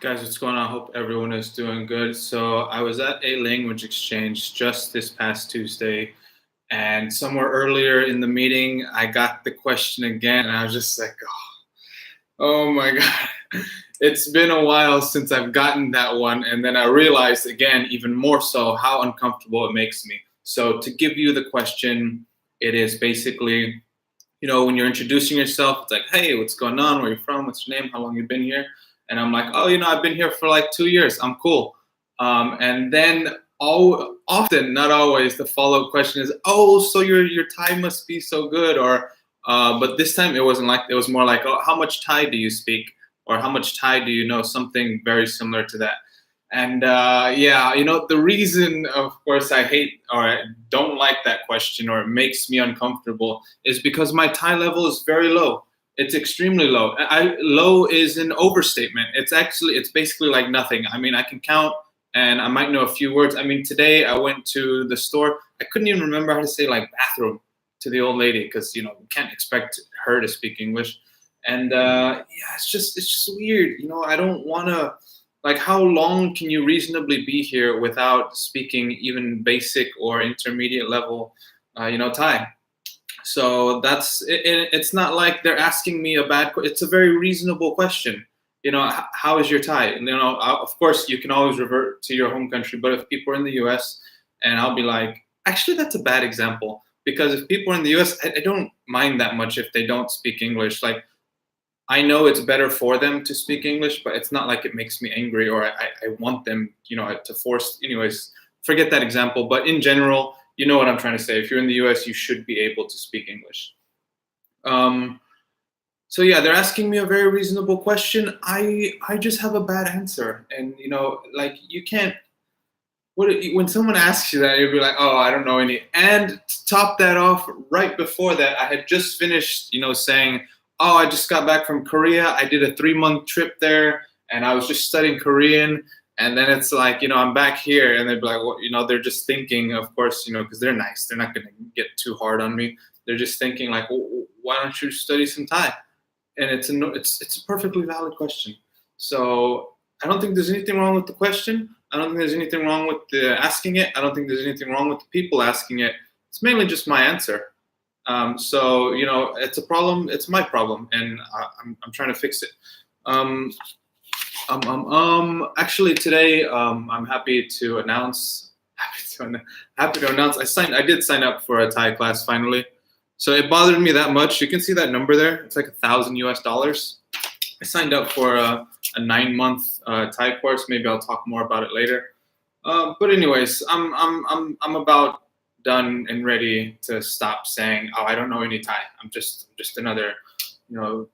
Guys, what's going on? I hope everyone is doing good. So, I was at a language exchange just this past Tuesday, and somewhere earlier in the meeting, I got the question again, and I was just like, oh my God. It's been a while since I've gotten that one, and then I realized again, even more so, how uncomfortable it makes me. So, to give you the question, it is basically, when you're introducing yourself, it's like, hey, what's going on? Where you from? What's your name? How long you been here? And I'm like, oh, I've been here for like 2 years. I'm cool. And then often, not always, the follow-up question is, oh, so your Thai must be so good. But this time it wasn't like, it was more like, oh, how much Thai do you speak? Or how much Thai do you know? Something very similar to that. And yeah, the reason, of course, I hate or I don't like that question or it makes me uncomfortable is because my Thai level is very low. It's extremely low. Low is an overstatement. It's basically like nothing. I mean, I can count and I might know a few words. I mean, today I went to the store. I couldn't even remember how to say like bathroom to the old lady because we can't expect her to speak English. And yeah, it's just weird. I don't want to, like, how long can you reasonably be here without speaking even basic or intermediate level Thai? So it's not like they're asking me it's a very reasonable question. How is your Thai? And, of course you can always revert to your home country, but if people are in the US, and I'll be like, actually that's a bad example, because if people are in the US, I don't mind that much if they don't speak English. Like, I know it's better for them to speak English, but it's not like it makes me angry or I want them, to force. Anyways, forget that example. But in general, you know what I'm trying to say. If you're in the US, you should be able to speak English. Um, so yeah, they're asking me a very reasonable question. I just have a bad answer, and like, you can't. When someone asks you that, you'll be like, oh, I don't know any. And to top that off, right before that, I had just finished, saying, oh, I just got back from Korea. I did a 3-month trip there, and I was just studying Korean. And then it's like, I'm back here, and they'd be like, well, they're just thinking, of course, because they're nice. They're not going to get too hard on me. They're just thinking like, well, why don't you study some Thai? And it's a perfectly valid question. So I don't think there's anything wrong with the question. I don't think there's anything wrong with the asking it. I don't think there's anything wrong with the people asking it. It's mainly just my answer. So it's a problem. It's my problem, and I'm trying to fix it. Actually, today I'm happy to announce. Happy to announce. I did sign up for a Thai class finally. So it bothered me that much. You can see that number there. It's like $1,000 US. I signed up for a 9-month Thai course. Maybe I'll talk more about it later. But anyways, I'm about done and ready to stop saying, oh, I don't know any Thai. I'm just another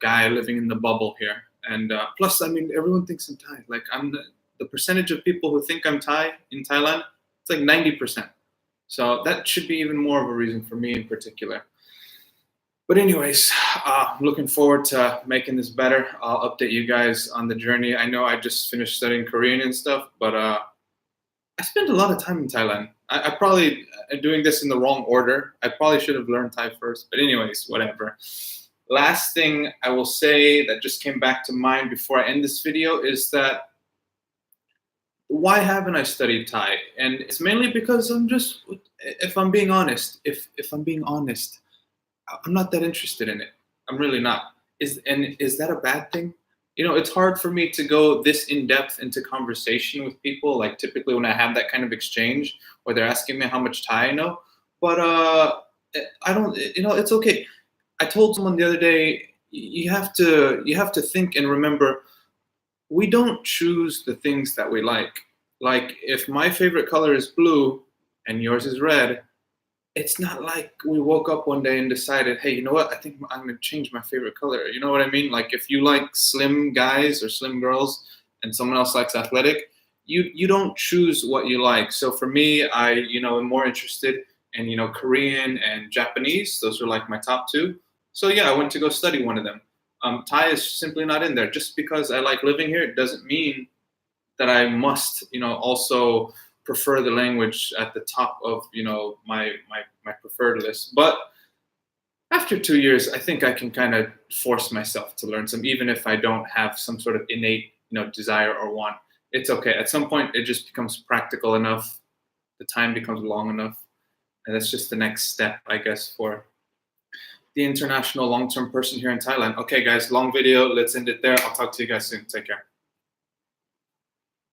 guy living in the bubble here. And plus, I mean, everyone thinks I'm Thai. Like, I'm the percentage of people who think I'm Thai in Thailand, it's like 90%. So that should be even more of a reason for me in particular. But anyways, I'm looking forward to making this better. I'll update you guys on the journey. I know I just finished studying Korean and stuff, but I spent a lot of time in Thailand. I probably doing this in the wrong order. I probably should have learned Thai first. But anyways, whatever. Last thing I will say that just came back to mind before I end this video is that why haven't I studied Thai? And it's mainly because if I'm being honest, if I'm being honest, I'm not that interested in it. I'm really not. Is that a bad thing? It's hard for me to go this in depth into conversation with people. Like, typically when I have that kind of exchange, where they're asking me how much Thai I know, but I don't. It's okay. I told someone the other day, you have to think and remember, we don't choose the things that we like. Like, if my favorite color is blue and yours is red, it's not like we woke up one day and decided, hey, you know what? I think I'm going to change my favorite color. You know what I mean? Like, if you like slim guys or slim girls and someone else likes athletic, you don't choose what you like. So for me, I am more interested in Korean and Japanese. Those are like my top two. So yeah, I went to go study one of them. Thai is simply not in there. Just because I like living here, it doesn't mean that I must also prefer the language at the top of my preferred list. But after 2 years, I think I can kind of force myself to learn some, even if I don't have some sort of innate desire or want. It's okay. At some point, it just becomes practical enough. The time becomes long enough. And that's just the next step, I guess, for the international long-term person here in Thailand. Okay, guys, long video. Let's end it there. I'll talk to you guys soon. Take care.